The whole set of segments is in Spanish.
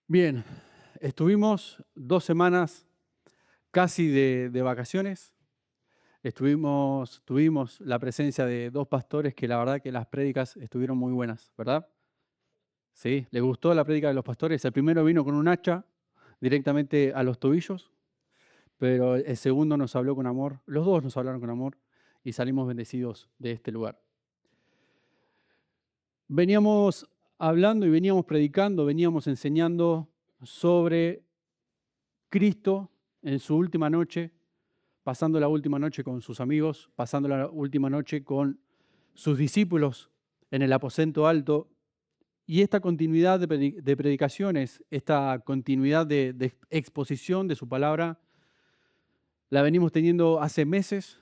Bien, estuvimos 2 semanas casi de vacaciones. Tuvimos la presencia de 2 pastores que la verdad que las prédicas estuvieron muy buenas, ¿verdad? Sí, les gustó la prédica de los pastores. El primero vino con un hacha directamente a los tobillos, pero el segundo nos habló con amor. Los dos nos hablaron con amor y salimos bendecidos de este lugar. Veníamos hablando y veníamos predicando, veníamos enseñando sobre Cristo en su última noche, pasando la última noche con sus amigos, pasando la última noche con sus discípulos en el aposento alto. Y esta continuidad de predicaciones, esta continuidad de exposición de su palabra, la venimos teniendo hace meses,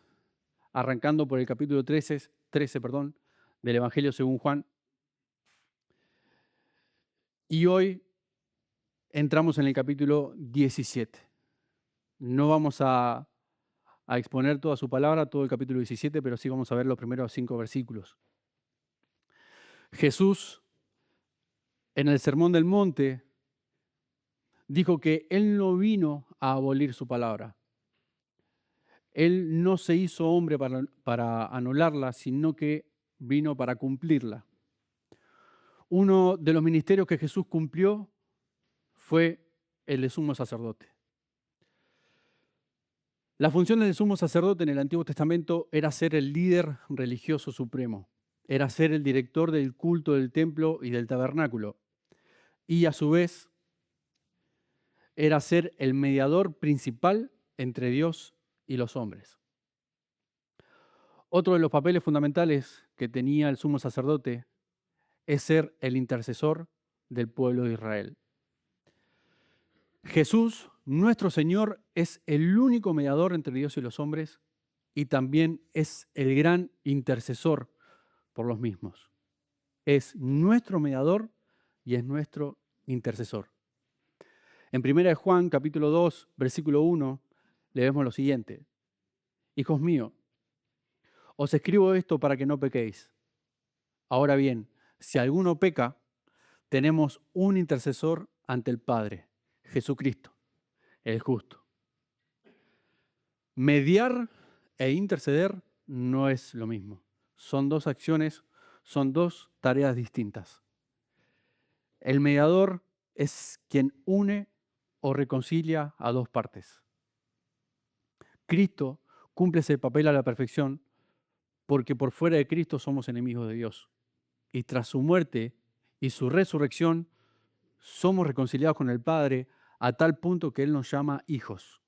arrancando por el capítulo 13, perdón, del Evangelio según Juan. Y hoy entramos en el capítulo 17. No vamos a exponer toda su palabra, todo el capítulo 17, pero sí vamos a ver los primeros 5 versículos. Jesús, en el Sermón del Monte, dijo que Él no vino a abolir su palabra. Él no se hizo hombre para anularla, sino que vino para cumplirla. Uno de los ministerios que Jesús cumplió fue el de sumo sacerdote. La función del sumo sacerdote en el Antiguo Testamento era ser el líder religioso supremo, era ser el director del culto del templo y del tabernáculo, y a su vez era ser el mediador principal entre Dios y los hombres. Otro de los papeles fundamentales que tenía el sumo sacerdote es ser el intercesor del pueblo de Israel. Jesús, nuestro Señor, es el único mediador entre Dios y los hombres y también es el gran intercesor por los mismos. Es nuestro mediador y es nuestro intercesor. En 1 de Juan, capítulo 2, versículo 1, leemos lo siguiente. Hijos míos, os escribo esto para que no pequéis. Ahora bien, si alguno peca, tenemos un intercesor ante el Padre, Jesucristo, el justo. Mediar e interceder no es lo mismo. Son dos acciones, son dos tareas distintas. El mediador es quien une o reconcilia a dos partes. Cristo cumple ese papel a la perfección porque por fuera de Cristo somos enemigos de Dios. Y tras su muerte y su resurrección, somos reconciliados con el Padre a tal punto que Él nos llama hijos.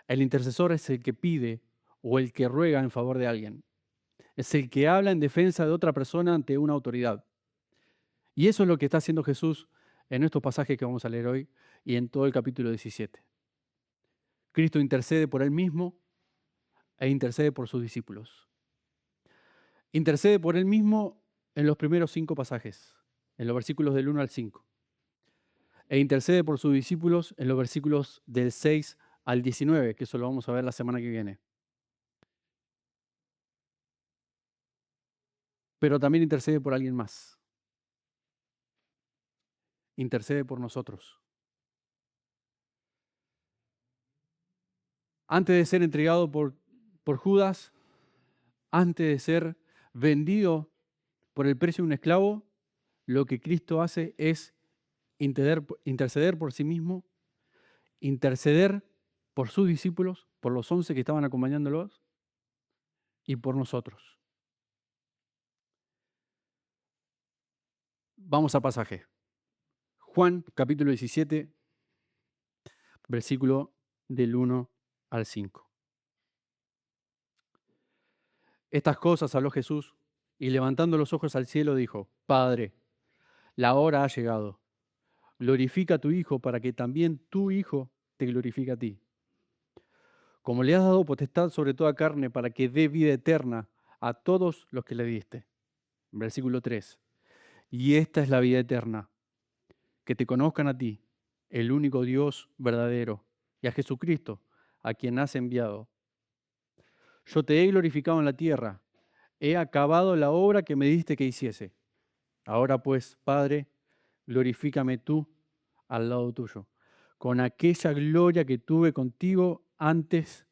El intercesor es el que pide o el que ruega en favor de alguien. Es el que habla en defensa de otra persona ante una autoridad. Y eso es lo que está haciendo Jesús en estos pasajes que vamos a leer hoy y en todo el capítulo 17. Cristo intercede por Él mismo e intercede por sus discípulos. Intercede por Él mismo en los primeros 5 pasajes, en los versículos del 1 al 5. E intercede por sus discípulos en los versículos del 6 al 19, que eso lo vamos a ver la semana que viene. Pero también intercede por alguien más. Intercede por nosotros. Antes de ser entregado por Judas, antes de ser vendido por el precio de un esclavo, lo que Cristo hace es interceder por sí mismo, interceder por sus discípulos, por los 11 que estaban acompañándolos y por nosotros. Vamos al pasaje. Juan, capítulo 17, versículo del 1 al 5. Estas cosas habló Jesús y levantando los ojos al cielo dijo, Padre, la hora ha llegado. Glorifica a tu Hijo para que también tu Hijo te glorifique a ti. Como le has dado potestad sobre toda carne para que dé vida eterna a todos los que le diste. Versículo 3. Y esta es la vida eterna, que te conozcan a ti, el único Dios verdadero, y a Jesucristo, a quien has enviado. Yo te he glorificado en la tierra, he acabado la obra que me diste que hiciese. Ahora pues, Padre, glorifícame tú al lado tuyo, con aquella gloria que tuve contigo antes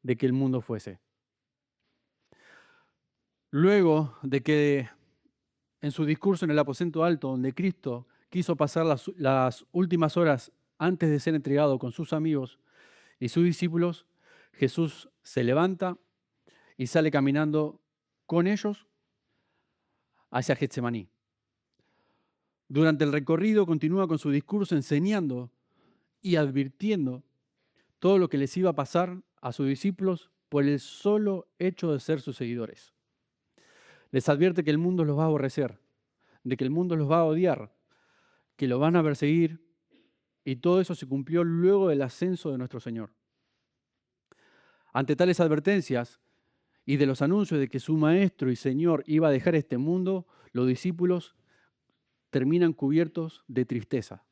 de que el mundo fuese. Luego de que en su discurso en el aposento alto, donde Cristo quiso pasar las últimas horas antes de ser entregado con sus amigos y sus discípulos, Jesús se levanta y sale caminando con ellos hacia Getsemaní. Durante el recorrido continúa con su discurso enseñando y advirtiendo todo lo que les iba a pasar a sus discípulos por el solo hecho de ser sus seguidores. Les advierte que el mundo los va a aborrecer, de que el mundo los va a odiar, que lo van a perseguir, y todo eso se cumplió luego del ascenso de nuestro Señor. Ante tales advertencias y de los anuncios de que su Maestro y Señor iba a dejar este mundo, los discípulos terminan cubiertos de tristeza.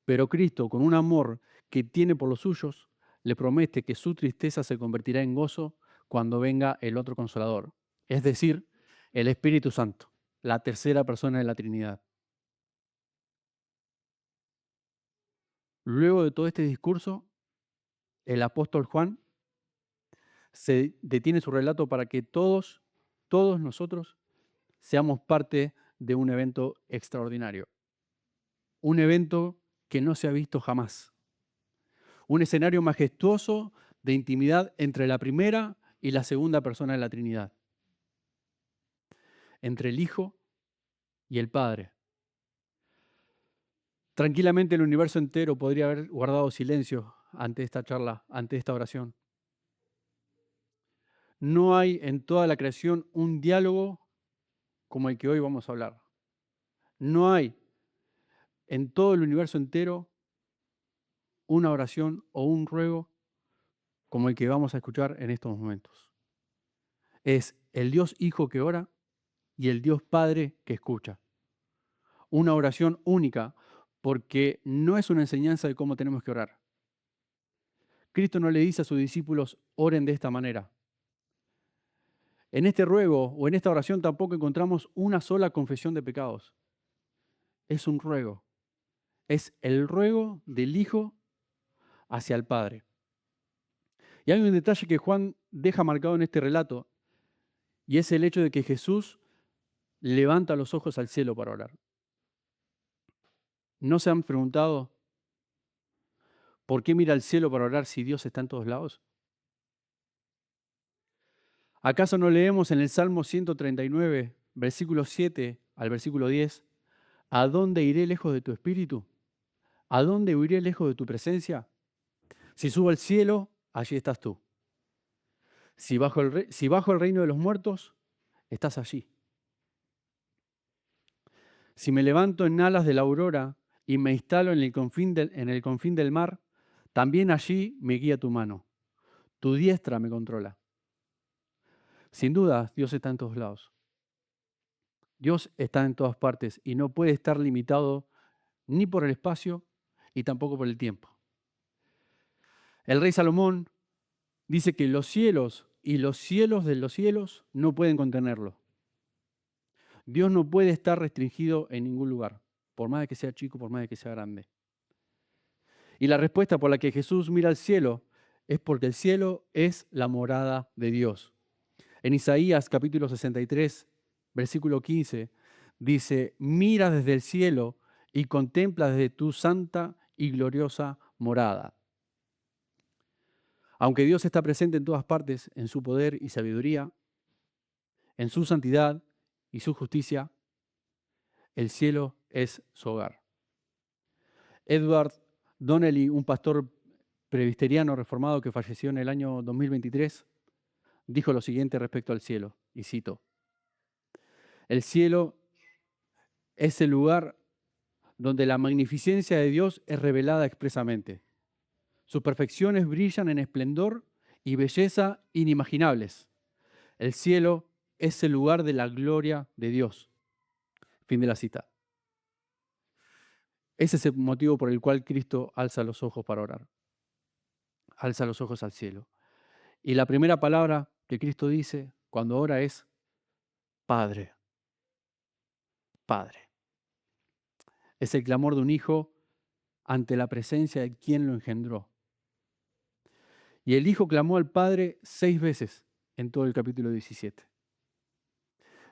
Pero Cristo, con un amor que tiene por los suyos, le promete que su tristeza se convertirá en gozo cuando venga el otro Consolador, es decir, el Espíritu Santo, la tercera persona de la Trinidad. Luego de todo este discurso, el apóstol Juan se detiene su relato para que todos nosotros seamos parte de un evento extraordinario, un evento que no se ha visto jamás, un escenario majestuoso de intimidad entre la primera y la segunda persona de la Trinidad, entre el Hijo y el Padre. Tranquilamente el universo entero podría haber guardado silencio ante esta charla, ante esta oración. No hay en toda la creación un diálogo como el que hoy vamos a hablar. No hay en todo el universo entero una oración o un ruego como el que vamos a escuchar en estos momentos. Es el Dios Hijo que ora y el Dios Padre que escucha. Una oración única, porque no es una enseñanza de cómo tenemos que orar. Cristo no le dice a sus discípulos, oren de esta manera. En este ruego o en esta oración tampoco encontramos una sola confesión de pecados. Es un ruego. Es el ruego del Hijo hacia el Padre. Y hay un detalle que Juan deja marcado en este relato, y es el hecho de que Jesús levanta los ojos al cielo para orar. ¿No se han preguntado por qué mira al cielo para orar si Dios está en todos lados? ¿Acaso no leemos en el Salmo 139, versículo 7 al versículo 10, ¿a dónde iré lejos de tu espíritu? ¿A dónde huiré lejos de tu presencia? Si subo al cielo, allí estás tú. Si bajo el reino de los muertos, estás allí. Si me levanto en alas de la aurora y me instalo en el confín del mar, también allí me guía tu mano. Tu diestra me controla. Sin duda, Dios está en todos lados. Dios está en todas partes y no puede estar limitado ni por el espacio y tampoco por el tiempo. El rey Salomón dice que los cielos y los cielos de los cielos no pueden contenerlo. Dios no puede estar restringido en ningún lugar, por más de que sea chico, por más de que sea grande. Y la respuesta por la que Jesús mira al cielo es porque el cielo es la morada de Dios. En Isaías capítulo 63, versículo 15, dice, mira desde el cielo y contempla desde tu santa y gloriosa morada. Aunque Dios está presente en todas partes, en su poder y sabiduría, en su santidad y su justicia, el cielo es su hogar. Edward Donnelly, un pastor presbiteriano reformado que falleció en el año 2023, dijo lo siguiente respecto al cielo, y cito, el cielo es el lugar donde la magnificencia de Dios es revelada expresamente. Sus perfecciones brillan en esplendor y belleza inimaginables. El cielo es el lugar de la gloria de Dios. Fin de la cita. Ese es el motivo por el cual Cristo alza los ojos para orar. Alza los ojos al cielo. Y la primera palabra que Cristo dice cuando ora es Padre. Padre. Es el clamor de un hijo ante la presencia de quien lo engendró. Y el hijo clamó al Padre 6 veces en todo el capítulo 17.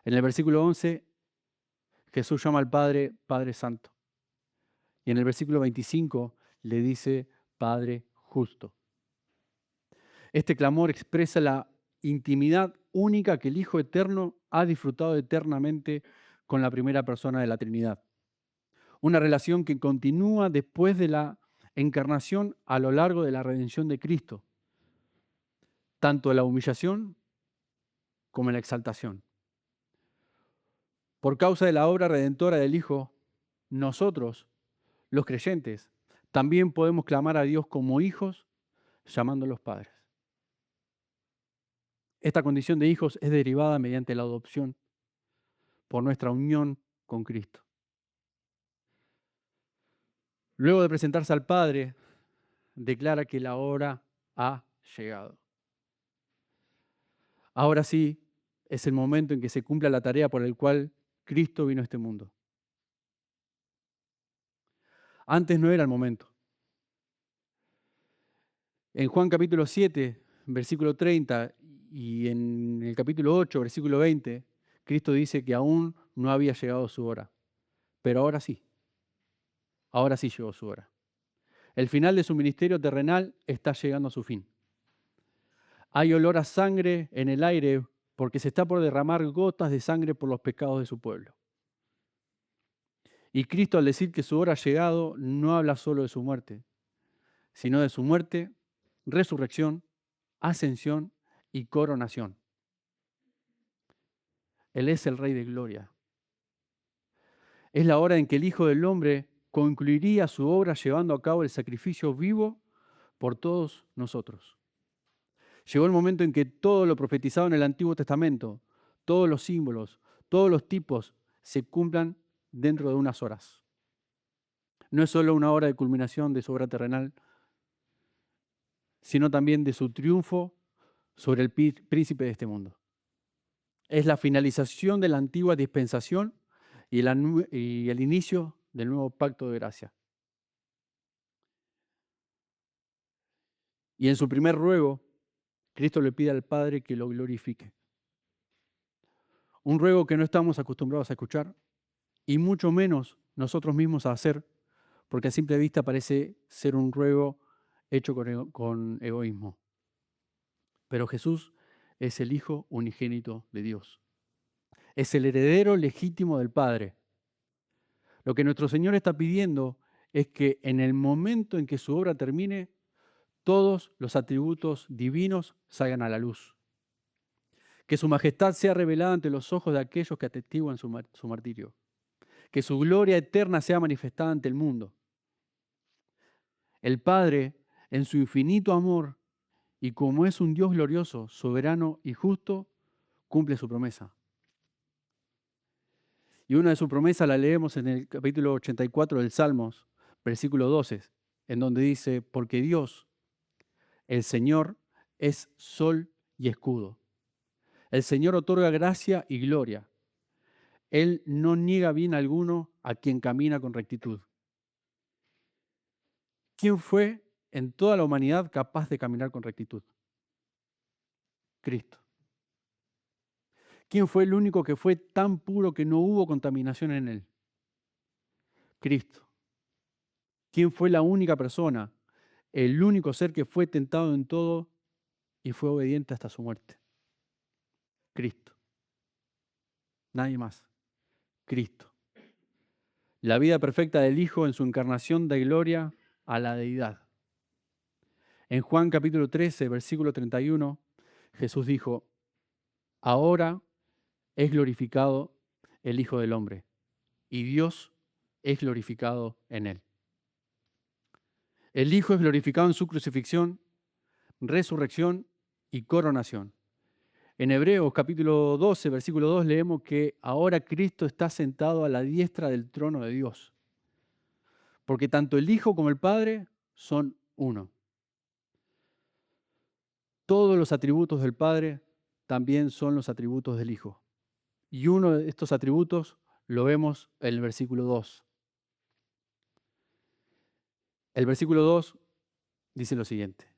En el versículo 11, Jesús llama al Padre Padre Santo. Y en el versículo 25 le dice Padre Justo. Este clamor expresa la intimidad única que el Hijo Eterno ha disfrutado eternamente con la primera persona de la Trinidad. Una relación que continúa después de la encarnación a lo largo de la redención de Cristo, tanto en la humillación como en la exaltación. Por causa de la obra redentora del Hijo, nosotros, los creyentes, también podemos clamar a Dios como hijos, llamándolos padres. Esta condición de hijos es derivada mediante la adopción por nuestra unión con Cristo. Luego de presentarse al Padre, declara que la hora ha llegado. Ahora sí, es el momento en que se cumpla la tarea por la cual Cristo vino a este mundo. Antes no era el momento. En Juan capítulo 7, versículo 30, y en el capítulo 8, versículo 20, Cristo dice que aún no había llegado su hora. Pero ahora sí llegó su hora. El final de su ministerio terrenal está llegando a su fin. Hay olor a sangre en el aire porque se está por derramar gotas de sangre por los pecados de su pueblo. Y Cristo, al decir que su hora ha llegado, no habla solo de su muerte, sino de su muerte, resurrección, ascensión y coronación. Él es el Rey de Gloria. Es la hora en que el Hijo del Hombre concluiría su obra llevando a cabo el sacrificio vivo por todos nosotros. Llegó el momento en que todo lo profetizado en el Antiguo Testamento, todos los símbolos, todos los tipos, se cumplan dentro de unas horas. No es solo una hora de culminación de su obra terrenal, sino también de su triunfo sobre el príncipe de este mundo. Es la finalización de la antigua dispensación y el inicio del nuevo pacto de gracia. Y en su primer ruego, Cristo le pide al Padre que lo glorifique. Un ruego que no estamos acostumbrados a escuchar y mucho menos nosotros mismos a hacer, porque a simple vista parece ser un ruego hecho con egoísmo. Pero Jesús es el Hijo unigénito de Dios. Es el heredero legítimo del Padre. Lo que nuestro Señor está pidiendo es que en el momento en que su obra termine, todos los atributos divinos salgan a la luz. Que su majestad sea revelada ante los ojos de aquellos que atestiguan su martirio. Que su gloria eterna sea manifestada ante el mundo. El Padre, en su infinito amor, y como es un Dios glorioso, soberano y justo, cumple su promesa. Y una de sus promesas la leemos en el capítulo 84 del Salmos, versículo 12, en donde dice, porque Dios, el Señor, es sol y escudo. El Señor otorga gracia y gloria. Él no niega bien alguno a quien camina con rectitud. ¿Quién fue en toda la humanidad capaz de caminar con rectitud? Cristo. ¿Quién fue el único que fue tan puro que no hubo contaminación en él? Cristo. ¿Quién fue la única persona, el único ser que fue tentado en todo y fue obediente hasta su muerte? Cristo. Nadie más. Cristo. La vida perfecta del Hijo en su encarnación da gloria a la deidad. En Juan capítulo 13, versículo 31, Jesús dijo, ahora es glorificado el Hijo del Hombre y Dios es glorificado en él. El Hijo es glorificado en su crucifixión, resurrección y coronación. En Hebreos capítulo 12, versículo 2 leemos que ahora Cristo está sentado a la diestra del trono de Dios. Porque tanto el Hijo como el Padre son uno. Todos los atributos del Padre también son los atributos del Hijo. Y uno de estos atributos lo vemos en el versículo 2. El versículo 2 dice lo siguiente: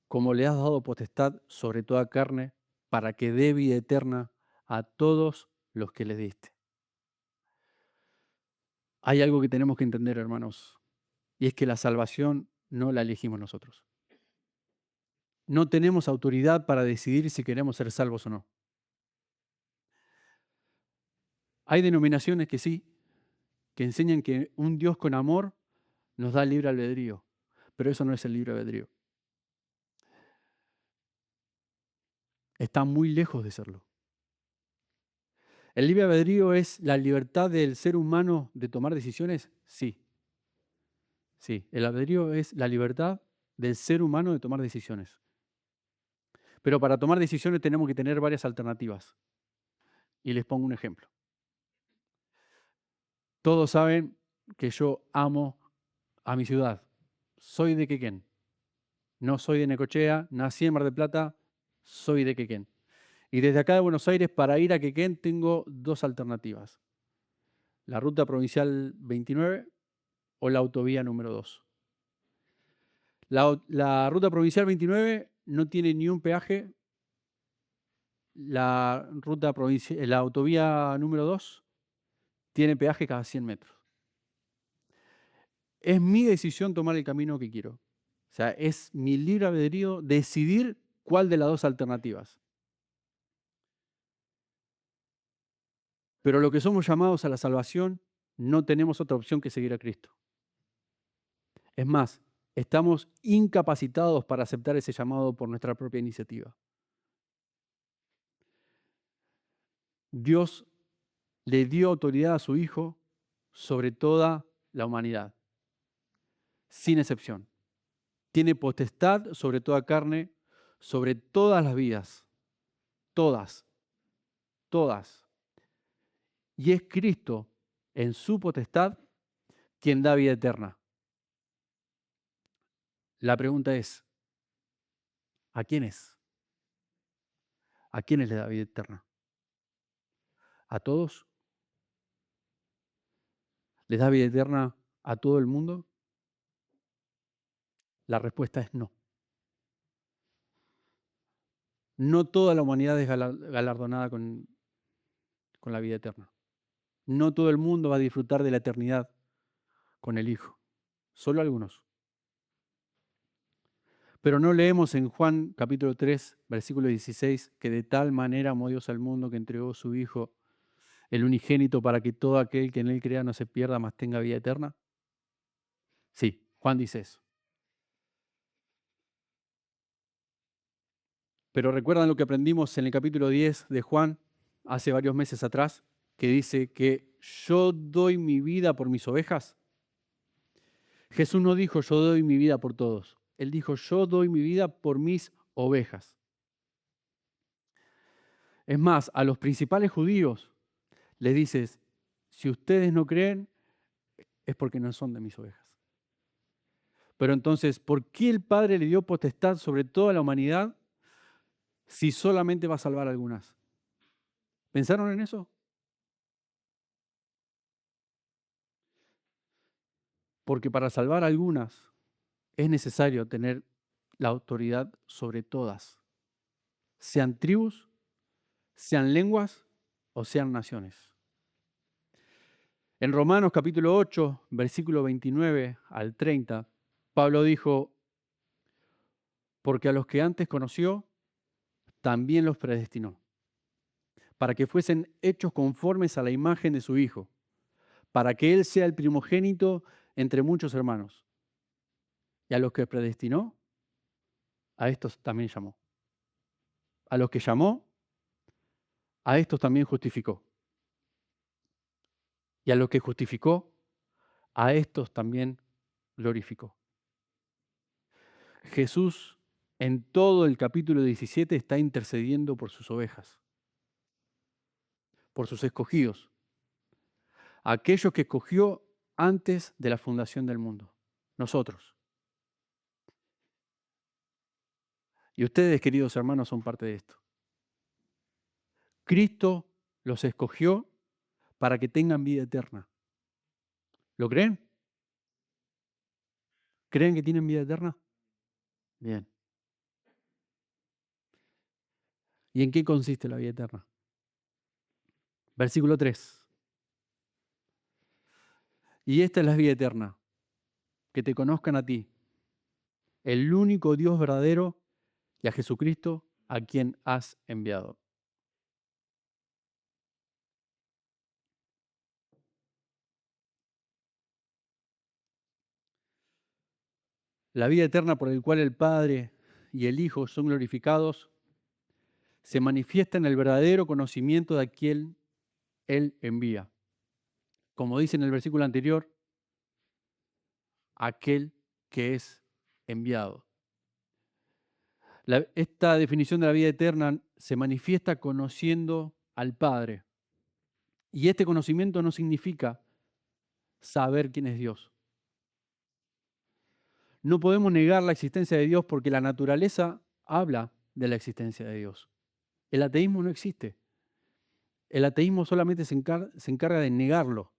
como le has dado potestad sobre toda carne, para que dé vida eterna a todos los que le diste. Hay algo que tenemos que entender, hermanos, y es que la salvación no la elegimos nosotros. No tenemos autoridad para decidir si queremos ser salvos o no. Hay denominaciones que sí, que enseñan que un Dios con amor nos da libre albedrío, pero eso no es el libre albedrío. Está muy lejos de serlo. ¿El libre albedrío es la libertad del ser humano de tomar decisiones? Sí, sí. El albedrío es la libertad del ser humano de tomar decisiones. Pero para tomar decisiones tenemos que tener varias alternativas. Y les pongo un ejemplo. Todos saben que yo amo a mi ciudad. Soy de Quequén. No soy de Necochea, nací en Mar del Plata, soy de Quequén. Y desde acá de Buenos Aires para ir a Quequén tengo dos alternativas: la ruta provincial 29 o la autovía número 2. La ruta provincial 29 no tiene ni un peaje. La autovía número 2 tiene peaje cada 100 metros. Es mi decisión tomar el camino que quiero. O sea, es mi libre albedrío decidir cuál de las dos alternativas. Pero lo que somos llamados a la salvación, no tenemos otra opción que seguir a Cristo. Es más, estamos incapacitados para aceptar ese llamado por nuestra propia iniciativa. Dios le dio autoridad a su Hijo sobre toda la humanidad, sin excepción. Tiene potestad sobre toda carne, sobre todas las vidas, todas, todas. Y es Cristo, en su potestad, quien da vida eterna. La pregunta es, ¿a quiénes? ¿A quiénes le da vida eterna? ¿A todos? ¿Les da vida eterna a todo el mundo? La respuesta es no. No toda la humanidad es galardonada con la vida eterna. No todo el mundo va a disfrutar de la eternidad con el Hijo. Solo algunos. Pero no leemos en Juan capítulo 3, versículo 16, que de tal manera amó Dios al mundo que entregó su Hijo, el unigénito, para que todo aquel que en él crea no se pierda, mas tenga vida eterna. Sí, Juan dice eso. Pero recuerdan lo que aprendimos en el capítulo 10 de Juan, hace varios meses atrás, que dice que yo doy mi vida por mis ovejas. Jesús no dijo yo doy mi vida por todos. Él dijo yo doy mi vida por mis ovejas. Es más, a los principales judíos les dices, si ustedes no creen, es porque no son de mis ovejas. Pero entonces, ¿por qué el Padre le dio potestad sobre toda la humanidad si solamente va a salvar a algunas? ¿Pensaron en eso? Porque para salvar a algunas es necesario tener la autoridad sobre todas, sean tribus, sean lenguas o sean naciones. En Romanos capítulo 8, versículo 29 al 30, Pablo dijo, porque a los que antes conoció, también los predestinó, para que fuesen hechos conformes a la imagen de su Hijo, para que Él sea el primogénito entre muchos hermanos. Y a los que predestinó, a estos también llamó. A los que llamó, a estos también justificó. Y a los que justificó, a estos también glorificó. Jesús en todo el capítulo 17 está intercediendo por sus ovejas, por sus escogidos, aquellos que escogió antes de la fundación del mundo, nosotros. Y ustedes, queridos hermanos, son parte de esto. Cristo los escogió para que tengan vida eterna. ¿Lo creen? ¿Creen que tienen vida eterna? Bien. ¿Y en qué consiste la vida eterna? Versículo 3. Y esta es la vida eterna, que te conozcan a ti, el único Dios verdadero, y a Jesucristo, a quien has enviado. La vida eterna por el cual el Padre y el Hijo son glorificados se manifiesta en el verdadero conocimiento de a quien Él envía. Como dice en el versículo anterior, aquel que es enviado. Esta definición de la vida eterna se manifiesta conociendo al Padre. Y este conocimiento no significa saber quién es Dios. No podemos negar la existencia de Dios porque la naturaleza habla de la existencia de Dios. El ateísmo no existe. El ateísmo solamente se encarga de negarlo.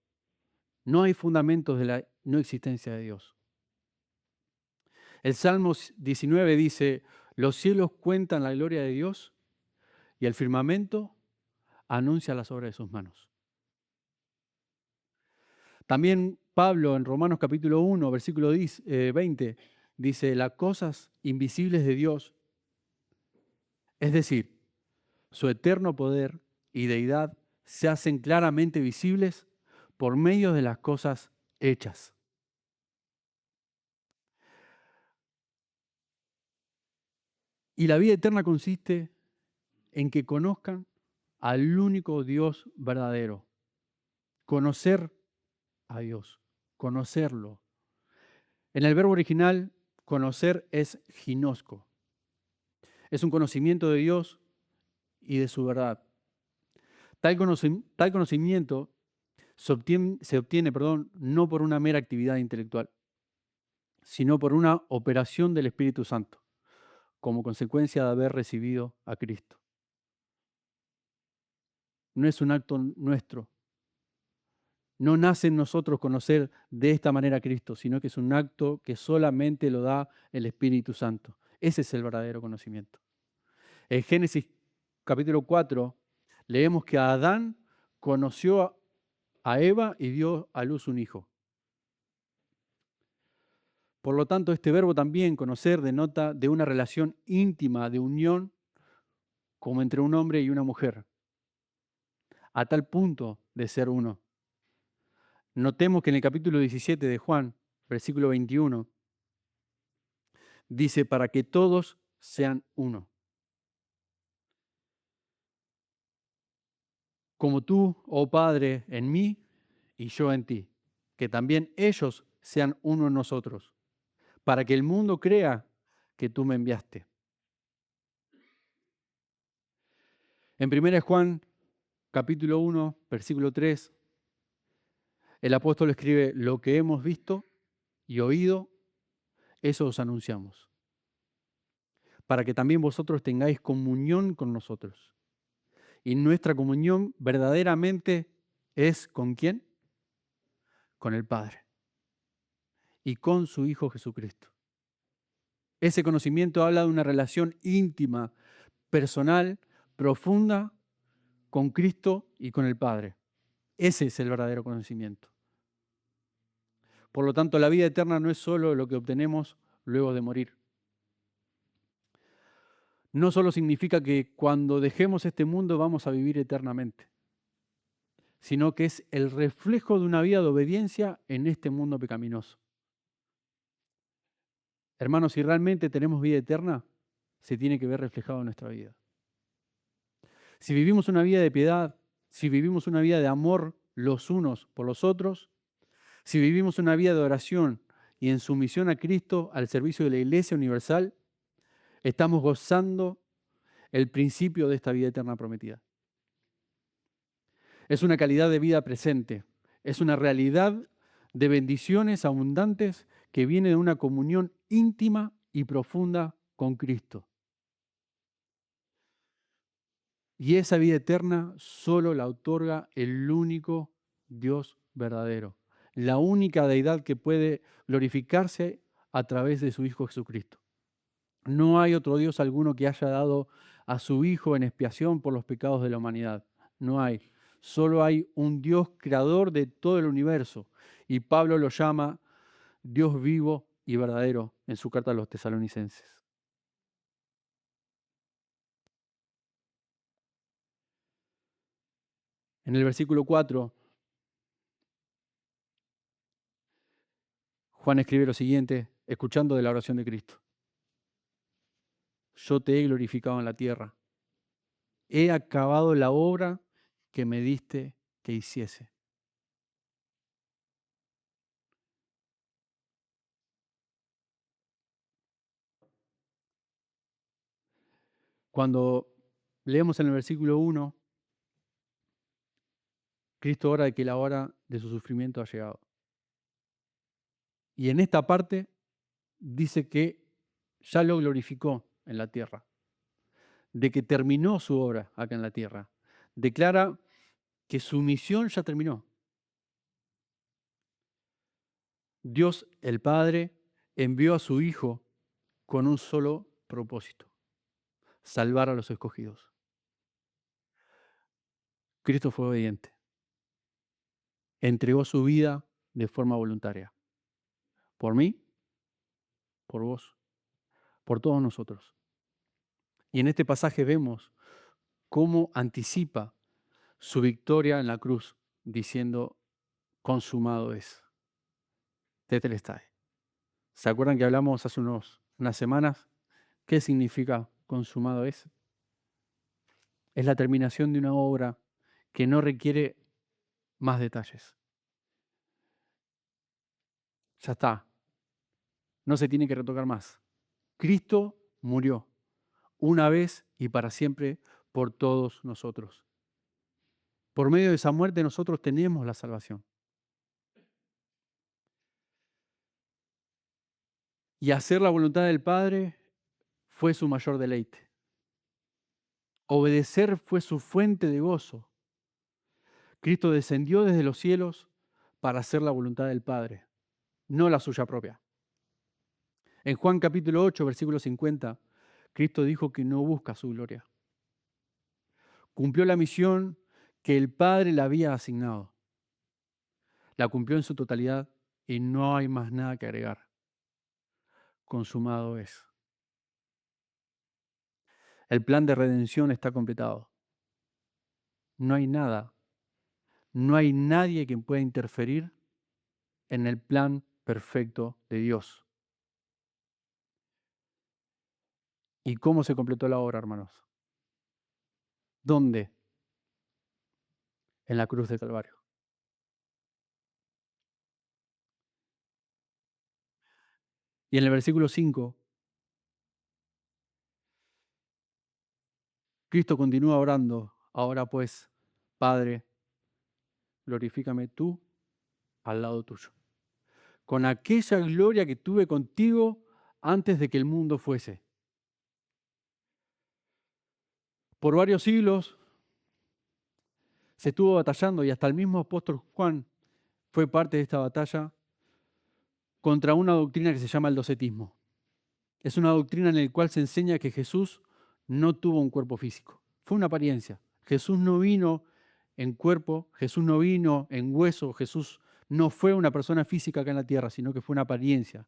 No hay fundamentos de la no existencia de Dios. El Salmo 19 dice, los cielos cuentan la gloria de Dios y el firmamento anuncia las obras de sus manos. También Pablo en Romanos capítulo 1, versículo 20, dice, las cosas invisibles de Dios, es decir, su eterno poder y deidad, se hacen claramente visibles por medio de las cosas hechas. Y la vida eterna consiste en que conozcan al único Dios verdadero. Conocer a Dios, conocerlo. En el verbo original, conocer es ginosco. Es un conocimiento de Dios y de su verdad. Tal conocimiento se obtiene, no por una mera actividad intelectual, sino por una operación del Espíritu Santo, como consecuencia de haber recibido a Cristo. No es un acto nuestro. No nace en nosotros conocer de esta manera a Cristo, sino que es un acto que solamente lo da el Espíritu Santo. Ese es el verdadero conocimiento. En Génesis capítulo 4 leemos que Adán conoció a Eva y dio a luz un hijo. Por lo tanto, este verbo también, conocer, denota de una relación íntima, de unión, como entre un hombre y una mujer, a tal punto de ser uno. Notemos que en el capítulo 17 de Juan, versículo 21, dice, para que todos sean uno. Como tú, oh Padre, en mí y yo en ti, que también ellos sean uno en nosotros, para que el mundo crea que tú me enviaste. En 1 Juan, capítulo 1, versículo 3, el apóstol escribe, lo que hemos visto y oído, eso os anunciamos, para que también vosotros tengáis comunión con nosotros. Y nuestra comunión verdaderamente es ¿con quién? Con el Padre y con su Hijo Jesucristo. Ese conocimiento habla de una relación íntima, personal, profunda con Cristo y con el Padre. Ese es el verdadero conocimiento. Por lo tanto, la vida eterna no es solo lo que obtenemos luego de morir. No solo significa que cuando dejemos este mundo vamos a vivir eternamente, sino que es el reflejo de una vida de obediencia en este mundo pecaminoso. Hermanos, si realmente tenemos vida eterna, se tiene que ver reflejado en nuestra vida. Si vivimos una vida de piedad, si vivimos una vida de amor los unos por los otros, si vivimos una vida de oración y en sumisión a Cristo al servicio de la Iglesia Universal, estamos gozando el principio de esta vida eterna prometida. Es una calidad de vida presente, es una realidad de bendiciones abundantes que viene de una comunión íntima y profunda con Cristo. Y esa vida eterna solo la otorga el único Dios verdadero, la única deidad que puede glorificarse a través de su Hijo Jesucristo. No hay otro Dios alguno que haya dado a su Hijo en expiación por los pecados de la humanidad. No hay. Solo hay un Dios creador de todo el universo. Y Pablo lo llama Dios vivo y verdadero en su carta a los tesalonicenses. En el versículo 4, Juan escribe lo siguiente, escuchando de la oración de Cristo. Yo te he glorificado en la tierra. He acabado la obra que me diste que hiciese. Cuando leemos en el versículo 1, Cristo ora de que la hora de su sufrimiento ha llegado. Y en esta parte dice que ya lo glorificó en la tierra, de que terminó su obra acá en la tierra. Declara que su misión ya terminó. Dios el Padre envió a su Hijo con un solo propósito, salvar a los escogidos. Cristo fue obediente, entregó su vida de forma voluntaria, por mí, por vos, por todos nosotros. Y en este pasaje vemos cómo anticipa su victoria en la cruz, diciendo, consumado es. Tetelestai. ¿Se acuerdan que hablamos hace unas semanas? ¿Qué significa consumado es? Es la terminación de una obra que no requiere más detalles. Ya está. No se tiene que retocar más. Cristo murió una vez y para siempre por todos nosotros. Por medio de esa muerte nosotros tenemos la salvación. Y hacer la voluntad del Padre fue su mayor deleite. Obedecer fue su fuente de gozo. Cristo descendió desde los cielos para hacer la voluntad del Padre, no la suya propia. En Juan capítulo 8, versículo 50, Cristo dijo que no busca su gloria. Cumplió la misión que el Padre le había asignado. La cumplió en su totalidad y no hay más nada que agregar. Consumado es. El plan de redención está completado. No hay nada, no hay nadie que pueda interferir en el plan perfecto de Dios. ¿Y cómo se completó la obra, hermanos? ¿Dónde? En la cruz del Calvario. Y en el versículo 5, Cristo continúa orando. Ahora pues, Padre, glorifícame tú al lado tuyo, con aquella gloria que tuve contigo antes de que el mundo fuese. Por varios siglos se estuvo batallando y hasta el mismo apóstol Juan fue parte de esta batalla contra una doctrina que se llama el docetismo. Es una doctrina en la cual se enseña que Jesús no tuvo un cuerpo físico. Fue una apariencia. Jesús no vino en cuerpo, Jesús no vino en hueso, Jesús no fue una persona física acá en la tierra, sino que fue una apariencia.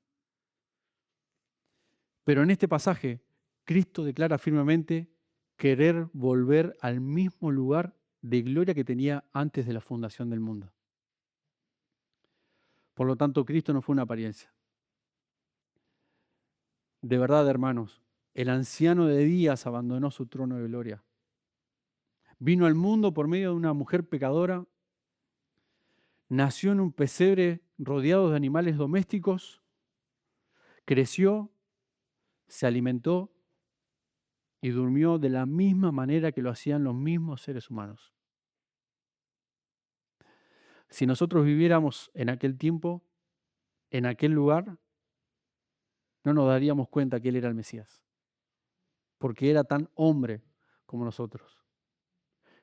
Pero en este pasaje, Cristo declara firmemente querer volver al mismo lugar de gloria que tenía antes de la fundación del mundo. Por lo tanto, Cristo no fue una apariencia. De verdad, hermanos, el anciano de días abandonó su trono de gloria. Vino al mundo por medio de una mujer pecadora, nació en un pesebre rodeado de animales domésticos, creció, se alimentó y durmió de la misma manera que lo hacían los mismos seres humanos. Si nosotros viviéramos en aquel tiempo, en aquel lugar, no nos daríamos cuenta que Él era el Mesías, porque era tan hombre como nosotros.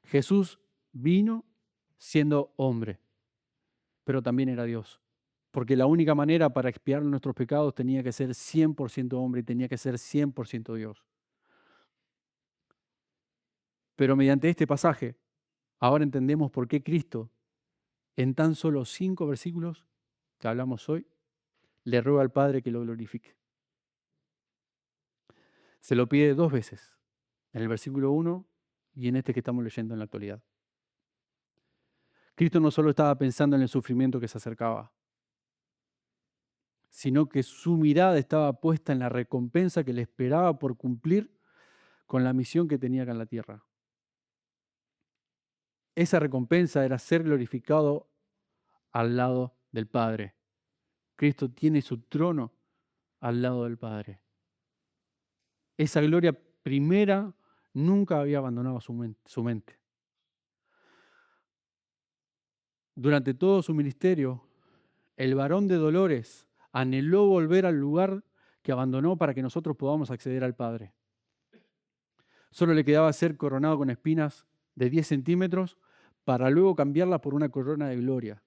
Jesús vino siendo hombre, pero también era Dios. porque la única manera para expiar nuestros pecados tenía que ser 100% hombre y tenía que ser 100% Dios. Pero mediante este pasaje, ahora entendemos por qué Cristo, en tan solo 5 versículos que hablamos hoy, le ruega al Padre que lo glorifique. Se lo pide 2 veces, en el versículo 1 y en este que estamos leyendo en la actualidad. Cristo no solo estaba pensando en el sufrimiento que se acercaba, sino que su mirada estaba puesta en la recompensa que le esperaba por cumplir con la misión que tenía acá en la tierra. Esa recompensa era ser glorificado al lado del Padre. Cristo tiene su trono al lado del Padre. Esa gloria primera nunca había abandonado su mente. Durante todo su ministerio, el varón de dolores anheló volver al lugar que abandonó para que nosotros podamos acceder al Padre. Solo le quedaba ser coronado con espinas de 10 centímetros para luego cambiarla por una corona de gloria.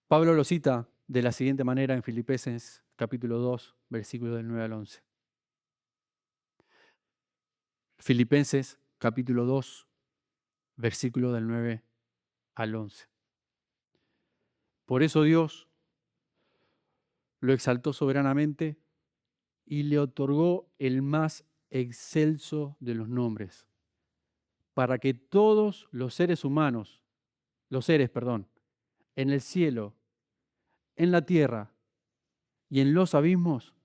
Pablo lo cita de la siguiente manera en Filipenses capítulo 2, versículos del 9 al 11. Filipenses capítulo 2, versículo del 9 al 11. Por eso Dios lo exaltó soberanamente y le otorgó el más excelso de los nombres, para que todos los seres humanos, en el cielo, en la tierra y en los abismos,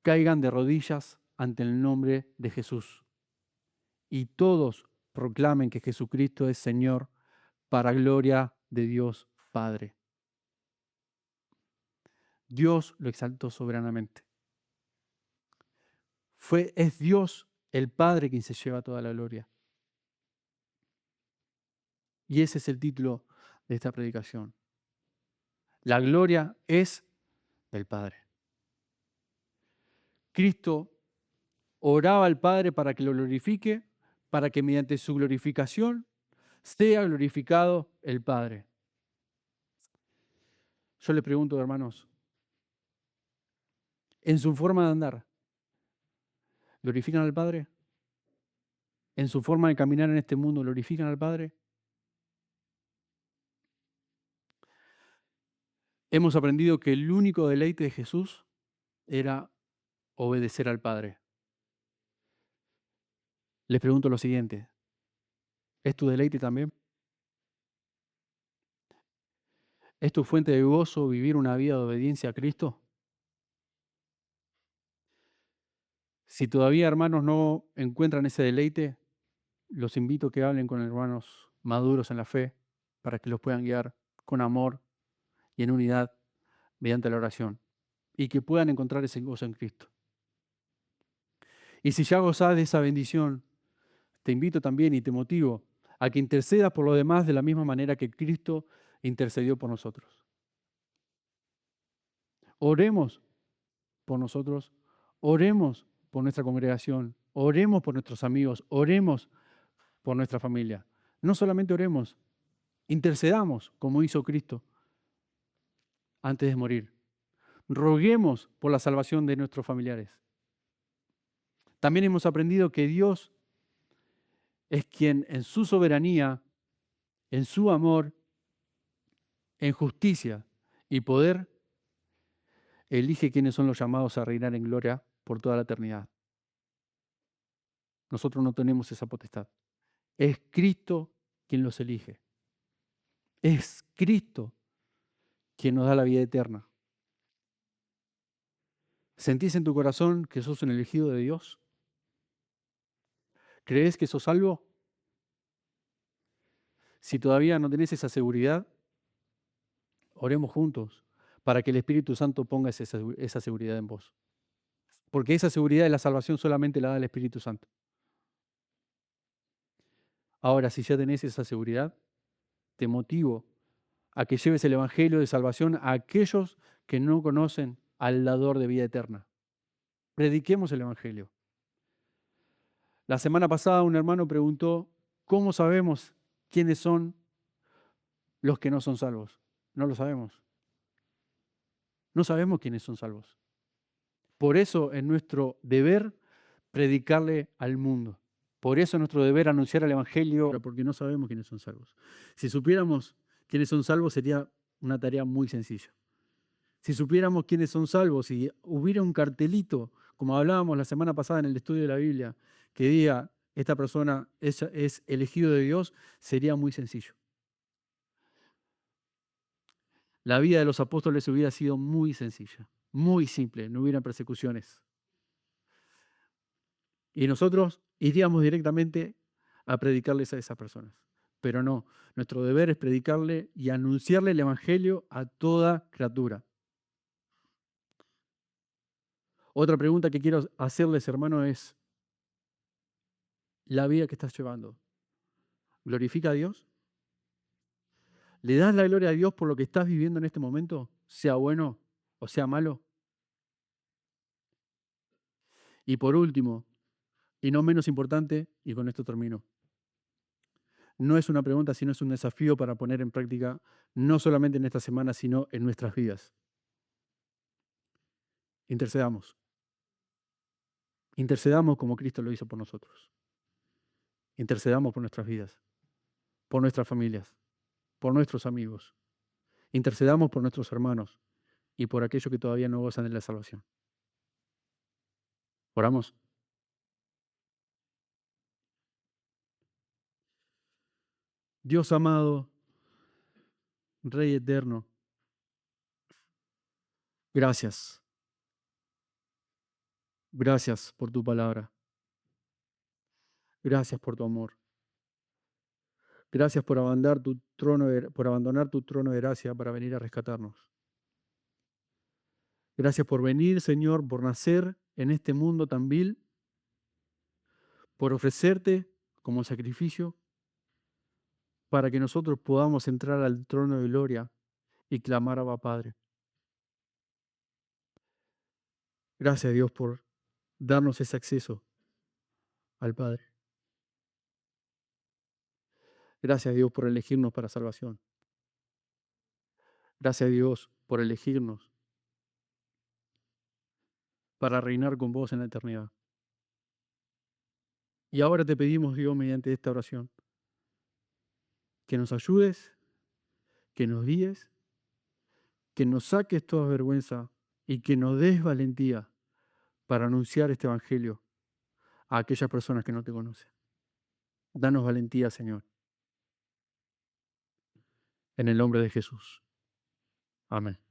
caigan de rodillas ante el nombre de Jesús. Y todos proclamen que Jesucristo es Señor para gloria de Dios Padre. Dios lo exaltó soberanamente. Es Dios el Padre quien se lleva toda la gloria. Y ese es el título de esta predicación. La gloria es del Padre. Cristo oraba al Padre para que lo glorifique, para que mediante su glorificación sea glorificado el Padre. Yo le pregunto, hermanos, en su forma de andar, ¿glorifican al Padre? ¿En su forma de caminar en este mundo, glorifican al Padre? Hemos aprendido que el único deleite de Jesús era obedecer al Padre. Les pregunto lo siguiente, ¿es tu deleite también? ¿Es tu fuente de gozo vivir una vida de obediencia a Cristo? Si todavía, hermanos, no encuentran ese deleite, los invito a que hablen con hermanos maduros en la fe para que los puedan guiar con amor y en unidad mediante la oración y que puedan encontrar ese gozo en Cristo. Y si ya gozás de esa bendición, te invito también y te motivo a que intercedas por los demás de la misma manera que Cristo intercedió por nosotros. Oremos por nosotros, oremos por nuestra congregación, oremos por nuestros amigos, oremos por nuestra familia. No solamente oremos, intercedamos como hizo Cristo antes de morir. Roguemos por la salvación de nuestros familiares. También hemos aprendido que Dios es quien en su soberanía, en su amor, en justicia y poder, elige quiénes son los llamados a reinar en gloria por toda la eternidad. Nosotros no tenemos esa potestad. Es Cristo quien los elige. Es Cristo quien nos da la vida eterna. ¿Sentís en tu corazón que sos un elegido de Dios? ¿Crees que sos salvo? Si todavía no tenés esa seguridad, oremos juntos para que el Espíritu Santo ponga esa seguridad en vos. Porque esa seguridad de la salvación solamente la da el Espíritu Santo. Ahora, si ya tenés esa seguridad, te motivo a que lleves el Evangelio de salvación a aquellos que no conocen al dador de vida eterna. Prediquemos el Evangelio. La semana pasada un hermano preguntó, ¿cómo sabemos quiénes son los que no son salvos? No lo sabemos. No sabemos quiénes son salvos. Por eso es nuestro deber predicarle al mundo. Por eso es nuestro deber anunciar el Evangelio, porque no sabemos quiénes son salvos. Si supiéramos quiénes son salvos, sería una tarea muy sencilla. Si supiéramos quiénes son salvos y hubiera un cartelito, como hablábamos la semana pasada en el estudio de la Biblia, que diga, esta persona es elegido de Dios, sería muy sencillo. La vida de los apóstoles hubiera sido muy sencilla, muy simple, no hubieran persecuciones. Y nosotros iríamos directamente a predicarles a esas personas. Pero no, nuestro deber es predicarle y anunciarle el Evangelio a toda criatura. Otra pregunta que quiero hacerles, hermano, es, ¿la vida que estás llevando glorifica a Dios? ¿Le das la gloria a Dios por lo que estás viviendo en este momento, sea bueno o sea malo? Y por último, y no menos importante, y con esto termino, no es una pregunta, sino es un desafío para poner en práctica, no solamente en esta semana, sino en nuestras vidas. Intercedamos. Intercedamos como Cristo lo hizo por nosotros. Intercedamos por nuestras vidas, por nuestras familias, por nuestros amigos. Intercedamos por nuestros hermanos y por aquellos que todavía no gozan de la salvación. Oramos. Dios amado, Rey eterno, gracias. Gracias por tu palabra. Gracias por tu amor. Gracias por abandonar tu trono de gracia para venir a rescatarnos. Gracias por venir, Señor, por nacer en este mundo tan vil, por ofrecerte como sacrificio para que nosotros podamos entrar al trono de gloria y clamar a Abba Padre. Gracias, Dios, por darnos ese acceso al Padre. Gracias, Dios, por elegirnos para salvación. Gracias, Dios, por elegirnos para reinar con vos en la eternidad. Y ahora te pedimos, Dios, mediante esta oración, que nos ayudes, que nos guíes, que nos saques toda vergüenza y que nos des valentía para anunciar este evangelio a aquellas personas que no te conocen. Danos valentía, Señor, en el nombre de Jesús. Amén.